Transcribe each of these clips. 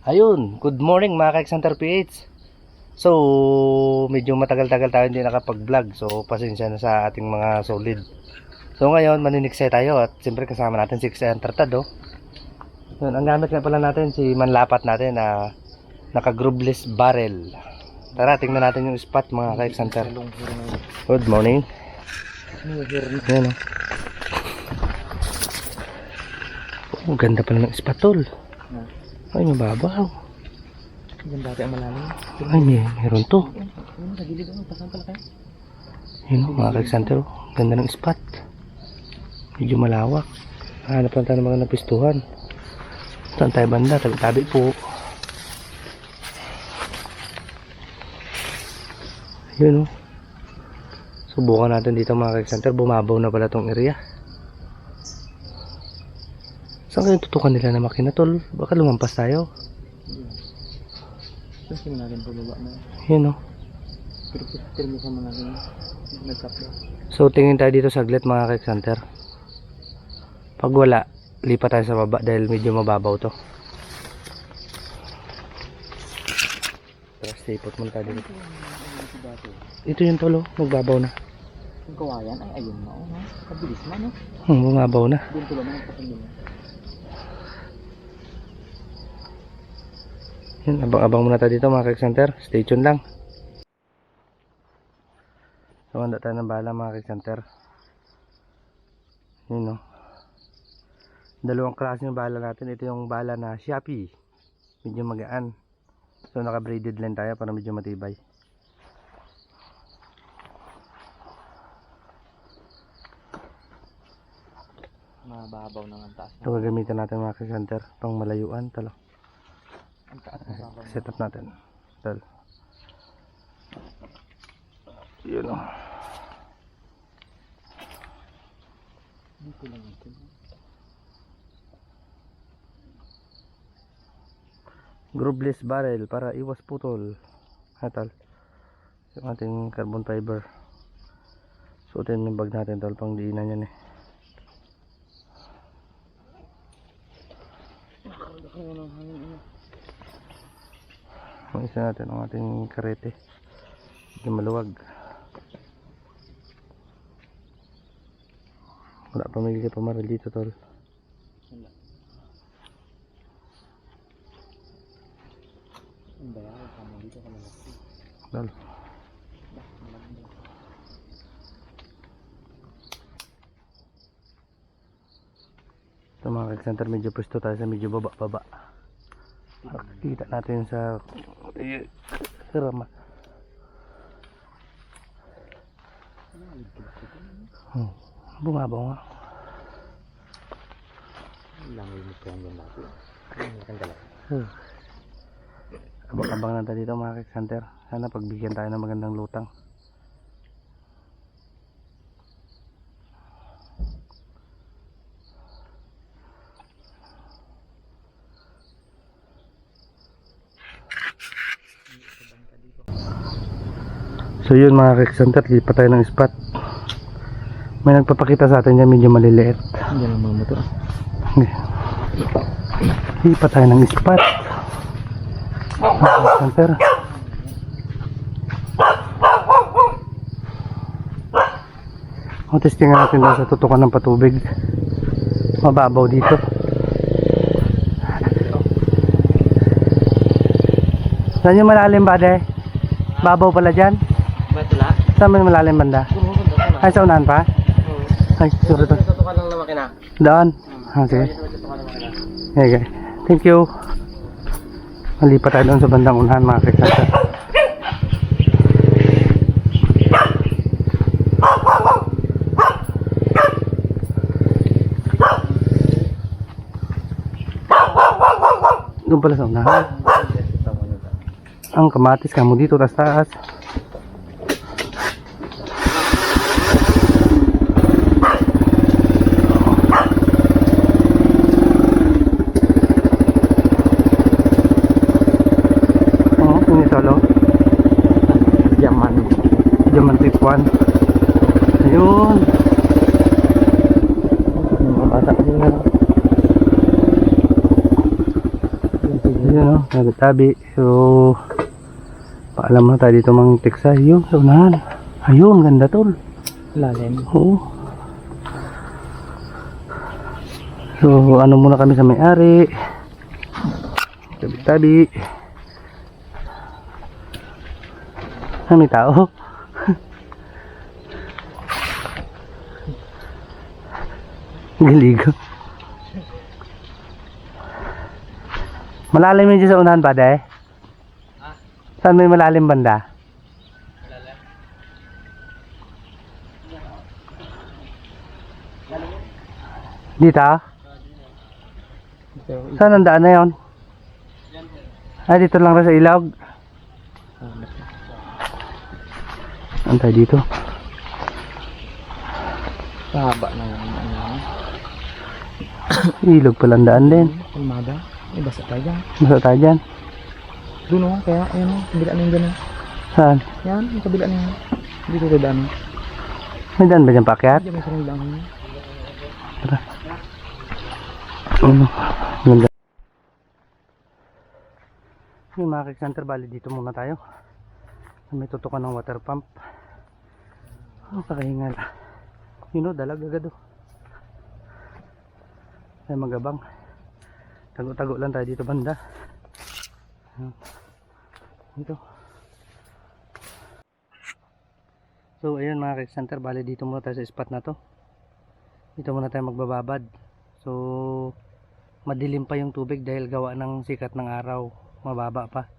Ayun, good morning mga ka-Center PH. So, medyo matagal-tagal tayo hindi nakapag-vlog. So, pasensya na sa ating mga solid. So, ngayon, maniniksay tayo. At siyempre kasama natin si Xayan Tartad, oh. Yun, ang gamit nga pala natin, si manlapat natin na naka-grooveless barrel. Tara, tingnan natin yung spot mga ka-Center. Good morning. Ayan, oh. Ganda pala ng spot, tol. Ay, mababaw. Yung dati ang malalim. Ay, meron to. Yung nagilid ako, pasan pala kayo. Yun o, mga ka-Center, ganda ng spot. Medyo malawak. Hanap lang tayo ng mga napistuhan. Saan tayo banda? Tabi-tabi po. Yun o. Subukan natin dito mga ka-Center. Bumabaw na pala tong area. Saan kayo tutukan nila na makina, tol? Baka lumampas tayo. Kasi natin pababa na. Yun o. Pero mo sa mga nagkapla. So tingin tayo dito saglit mga ka-Center. Pag wala, lipat tayo sa baba dahil medyo mababaw to. Tara, stipot muna tayo dito. Ito yung tolo, magbabaw na. Yung kawayan ay ayun na. Kabilis na, no? Bumabaw na. Doon tulo na nagpapandun. Yan, abang-abang muna tayo dito mga ka-Center. Stay tuned lang. So, handa tayo ng bala mga ka-Center. Yun o. Dalawang klase yung bala natin. Ito yung bala na Shopee. Medyo magaan. So, naka-braided line tayo para medyo matibay. Mababaw na ang taas. Ito gagamitan natin mga ka-Center. Pang malayuan. Talo. Ang taas na babaw. Set up natin. Talo. Yun o. Dito lang ito. Grooveless barrel para iwas putol. Hatal. Yung ating carbon fiber. Suotin yung bag natin tol. Pang diinan yan eh. Ang isa natin ang ating karete. Hindi maluwag. Wala pamilya pamaril dito tol. Wala. Ang bayaw, kamo dito ka malaki. Tol. Ito mga ka-Center, medyo pwesto tayo sa medyo baba-baba. Kita natin sa rama. Bumabaw nga. Langil mo kaya yung dati. Ang dala. Abang-abang na tayo dito mga ka-Center. Sana pagbigyan tayo ng magandang lutang. So yun mga ka-Center, lipat tayo ng spot. May nagpapakita sa atin yan, medyo maliliit. Yan ang mga motor. Lipat tayo ng spot. Mga ka-Center. O, testingan natin lang sa tutukan ng patubig. Mababaw dito. Saan yung malalim ba, de? Babaw pala dyan? Batula? Saan may malalim banda? Ay, sa unahan pa? Ay, sure to. Tutukan lang na makina. Doon? Okay. Okay. Thank you. Malipat tayo doon sa bandang unahan mga ka-Center. Doon pala sa unahan. Ang kamatis kamu dito taas-taas. Ini solo. Jaman tip 1. Ayun. Yung mga bata kasi nga. Yun o, tabi-tabi. So, paalam na tayo dito mga teksa. Yun, sa unahan. Ayun, ganda tol. Lalim. Oo. So, ano muna kami sa may-ari. Tabi-tabi. Ah, may tao. Galigo. Malalim yun dyan sa unahan pa, de? Saan may malalim banda? Dito? Ito, Saan ang daan na yun? Ah, dito lang rin sa ilog. Antay dito. Haba na yung ano. Ilog palang daan din. Kalmada. Eh, basta tayo dyan. Masa tayo dyan? Doon o, kaya ayan o, kabila na yung gano'n. Saan? Yan, yung kabila na yun. Dito tayo daan o. May daan ba dyan pakyat? Diyan may sarang lang yun. Ano? Ganda. Yung mga kik-center, bali dito muna tayo. May tutukan ng water pump. Ang kakahingal. Yun o, dalag agad o. Ay magabang. Tago-tago lang tayo dito banda. Dito. So ayun mga kik-center, bali dito muna tayo sa spot na to. Dito muna tayo magbababad. So madilim pa yung tubig dahil gawa ng sikat ng araw. Mababa pa.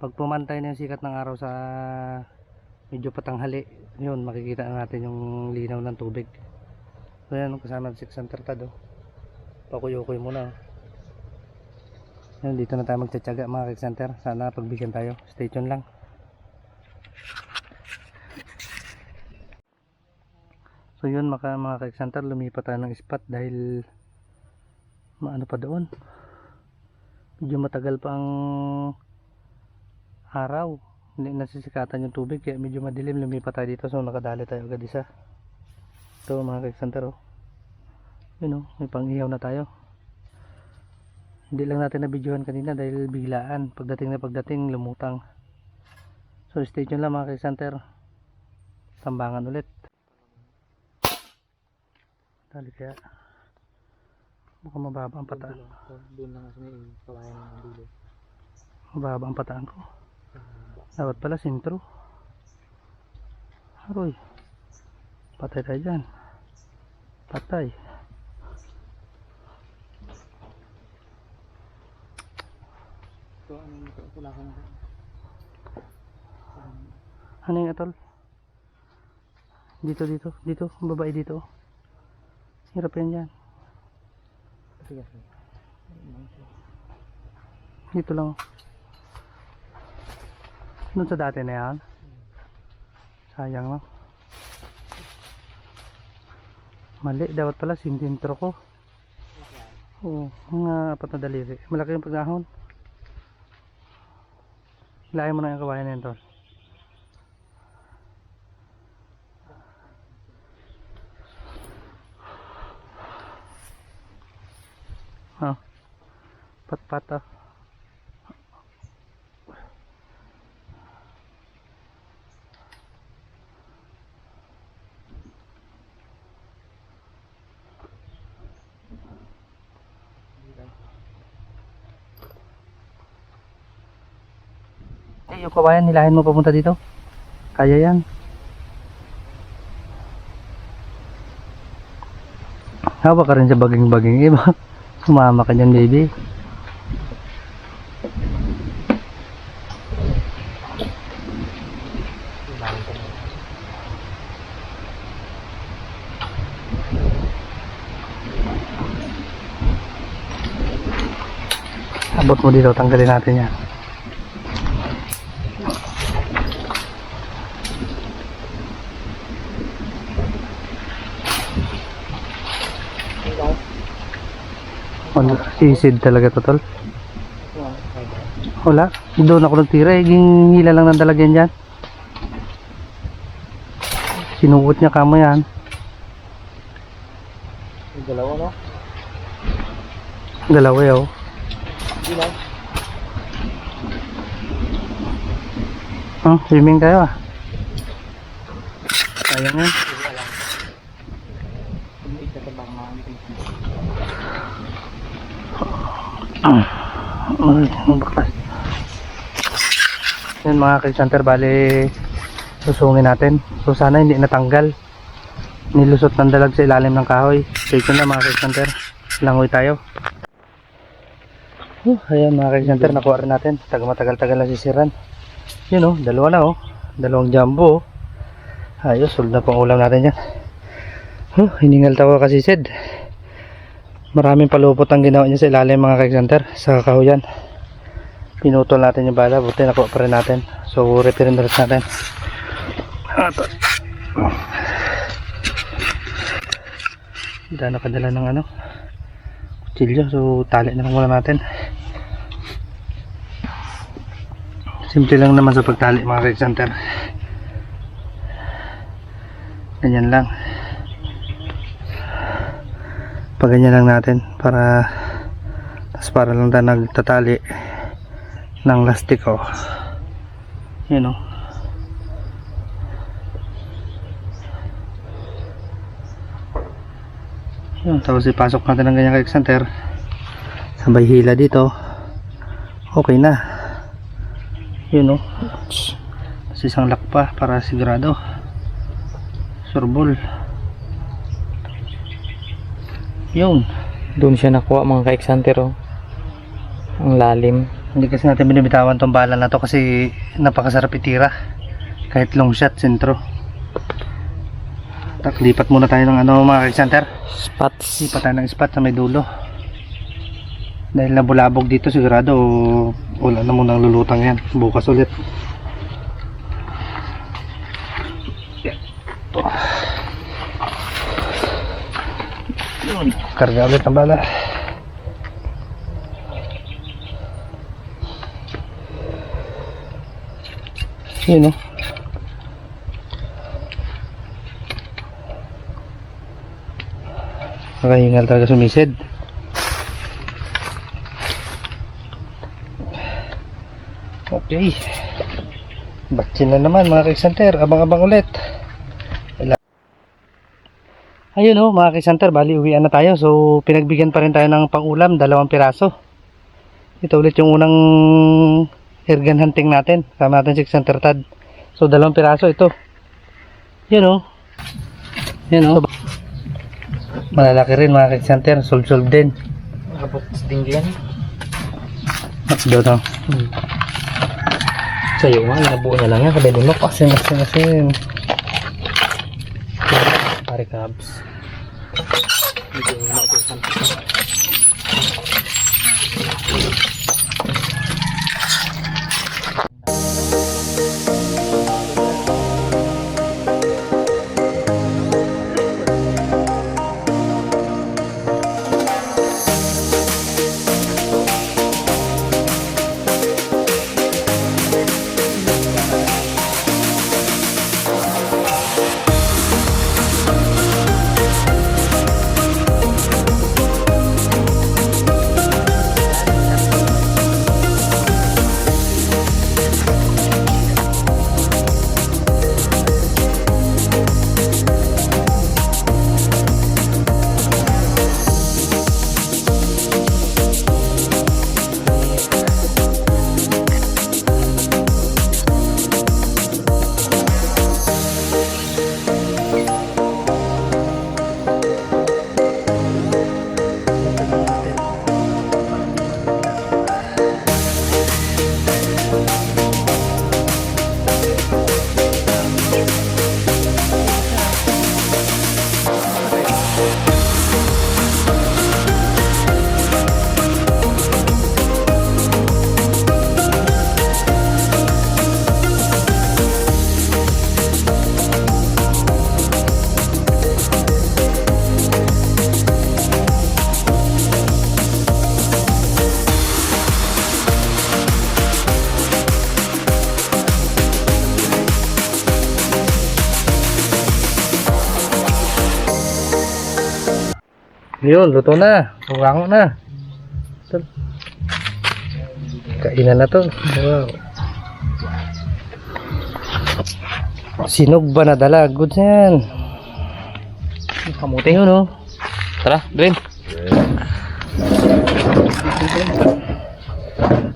Pag pumantay na yung sikat ng araw sa medyo patanghali, yun makikita na natin yung linaw ng tubig. So yan, kasama ng 600 tad oh. Pakuyo-kuyo muna oh. Yan, dito na tayo magtsatsaga mga kik-center. Sana pagbigyan tayo. Stay tuned lang. So yun mga kik-center, lumipat tayo ng spot dahil maano pa doon. Medyo matagal pa ang araw. Hindi nasisikatan yung tubig kaya medyo madilim. Lumipat tayo dito, so nakadali tayo agad isa. Ito mga kik-center oh. Yun oh, may pang-ihaw na tayo. Hindi lang natin na-videohan kanina dahil biglaan. Pagdating lumutang. So stay tuned lang mga kik-center. Tambangan ulit. Dali kaya. Mukhang mababa ang pataan. Doon lang kasi may kawayan ng dulo. Mababa ang pataan ko. Dapat pala sintro. Aroy. Patay tayo dyan. Patay. So, wala ka na. Ano yung atol? Dito. Babae dito. Hirap yan dyan. Sige. Dito lang. Doon sa dati na yan. Sayang lang. Mali. Dapat pala sintintro ko. Oo. Mga apat na daliri. Malaki yung pagnahon. Hilahin mo na yung kawayan na yun tol. Oh. Pat-pat ah. Eh, yung kawayan, nilahin mo papunta dito. Kaya yan. Hawa ka rin sa baging-baging iba. Sumama ka dyan, baby. Abot mo dito, tanggalin natin yan. Sisid talaga to tol. Wala. Doon ako nagtira eh. Hila lang ng dalagyan dyan. Sinuot niya kamo yan. Yung dalawa no? Dalawa yaw. Ilaw. Swimming tayo ah. Sayang yan. Ay, ang bakas. Yan mga Krisanter, bali susungin natin. So sana hindi natanggal. Nilusot ng dalag sa ilalim ng kahoy. Stay tuned na mga Krisanter. Langoy tayo. Ayan mga Krisanter, nakuha rin natin. Matagal-tagal na sisiran. Yun oh, dalawa na oh. Dalawang jumbo oh. Ayos, sold na pang ulam natin yan. Hiningal tawa kasi Sid. Maraming palupot ang ginawa niya sa ilalim mga Krisanter, sa kahoyan. Pinutol natin yung bala, buti nakuha pa rin natin. So repair na rin natin. Hindi nakadala ng ano, kutsilyo, so tali na lang muna natin. Simple lang naman sa pagtali mga Krisanter. Ganyan lang. Pag ganyan lang natin para lang tayo nagtatali ng lastik oh. Yun oh. Yun, tapos ipasok natin ng ganyan kay Xanter. Sabay hila dito. Okay na. Yun oh. Tapos isang lock pa para sigurado. Surbol. Yun. Doon siya nakuha mga ka-Xanter oh. Ang lalim. Hindi kasi natin binibitawan tong bala na to kasi napakasarap itira. Kahit long shot, sentro. Lipat muna tayo ng ano mga ka-Xanter. Spots. Lipat tayo ng spot sa may dulo. Dahil nabulabog dito sigurado wala na munang lulutang yan. Bukas ulit. Karga ulit ang bala. Yun o. Nakahingal talaga sumisid. Okay. Batsin na naman mga Krisanter. Abang-abang ulit. Ayun o mga Krisanter, bali uwian na tayo. So pinagbigyan pa rin tayo ng pangulam, 2 piraso. Ito ulit yung unang airgun hunting natin. Sama natin si Krisanter Tad. So 2 piraso ito. Yun o. Yun o. Malalaki rin mga Krisanter, solve din. Abot din yan. Makdo to. Sa'yo nga, nabuo na lang yan. Kada lunok. Asin. Pare cabs. Medyo nautusan. Yun, luto na. Uwango na. Ito. Kainan na to. Wow. Sinog ba na dalag? Good yan. Kamuti. Ayun oh. Tara, Dwayne.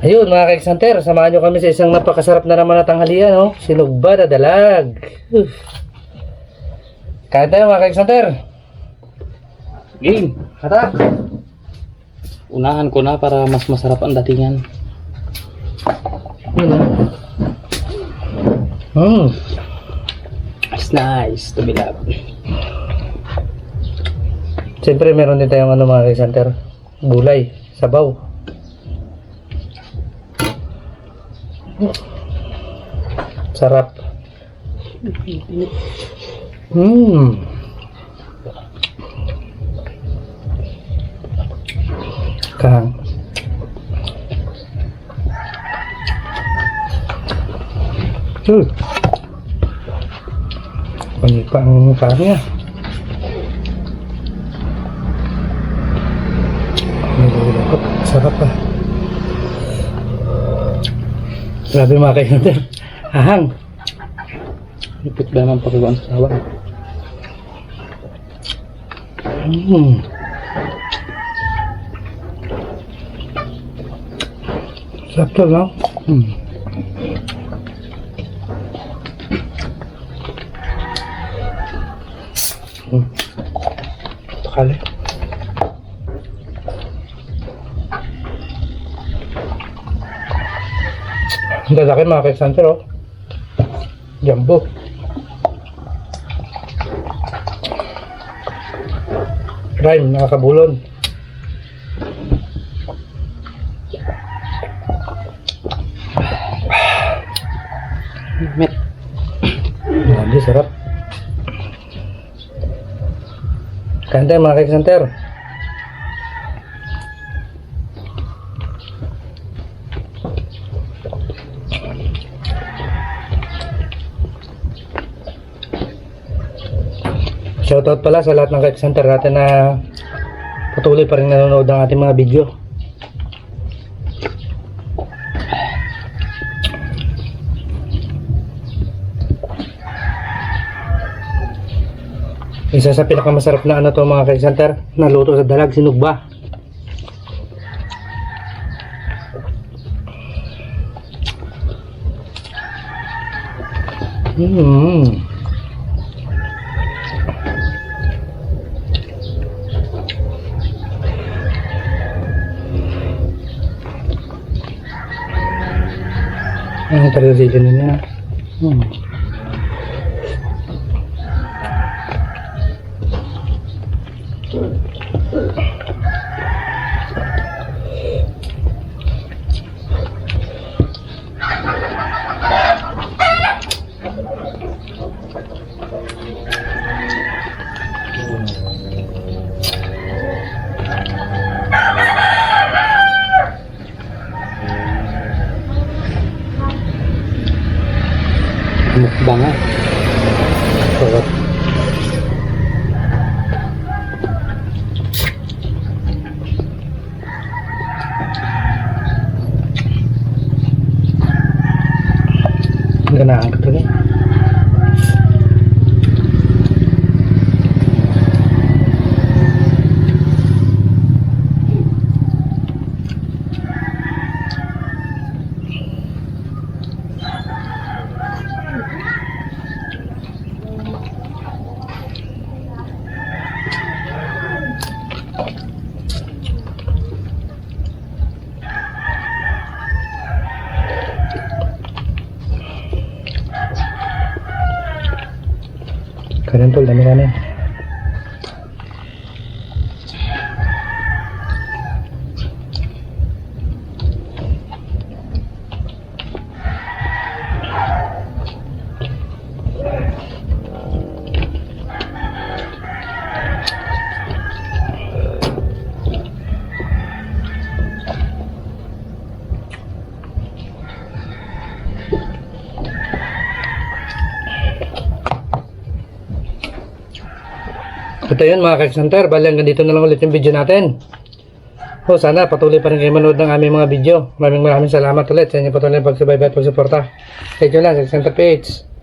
Ayun mga ka-Xanter, samahan nyo kami sa isang napakasarap na naman na tanghalian, oh. Sinog ba na dalag? Kain tayo mga ka-Xanter. Game. Hatak. Unahan ko na para mas masarap ang datingan. It's nice to be loved. Siyempre meron din tayong ano mga ka-Xanter, gulay, sabaw. Sarap. Kahang. Panipa ang kahang niya. Sarap pa. Grabe mga ka-Xanter. Ahang. Lipit ba naman pagkawaan sa sawa? Sarap to, no? Takali. Ang lalaki mga ka-Xanter, oh. Jumbo. Prime, nakakabulon. Met. Grabe, sarap. Kain tayo mga ka-Xanter. Shoutout pala sa lahat ng ka-Xanter natin na patuloy pa rin nanonood ng ating mga video. Isa sa pinakamasarap na ano to mga ka-Xanter, na luto sa dalag, sinugba. Ang talaga sila niya. Mukbang ah. Sarap. Ganahan ka talaga. Kanan tol, dami kanan. Ito yun mga ka-Xanter, bali hanggang dito na lang ulit yung video natin. So sana patuloy pa rin kayo manood ng aming mga video. Maraming salamat ulit sa inyo patuloy na pagsubaybay at pagsuporta. Stay tuned lang sa Xanter PH.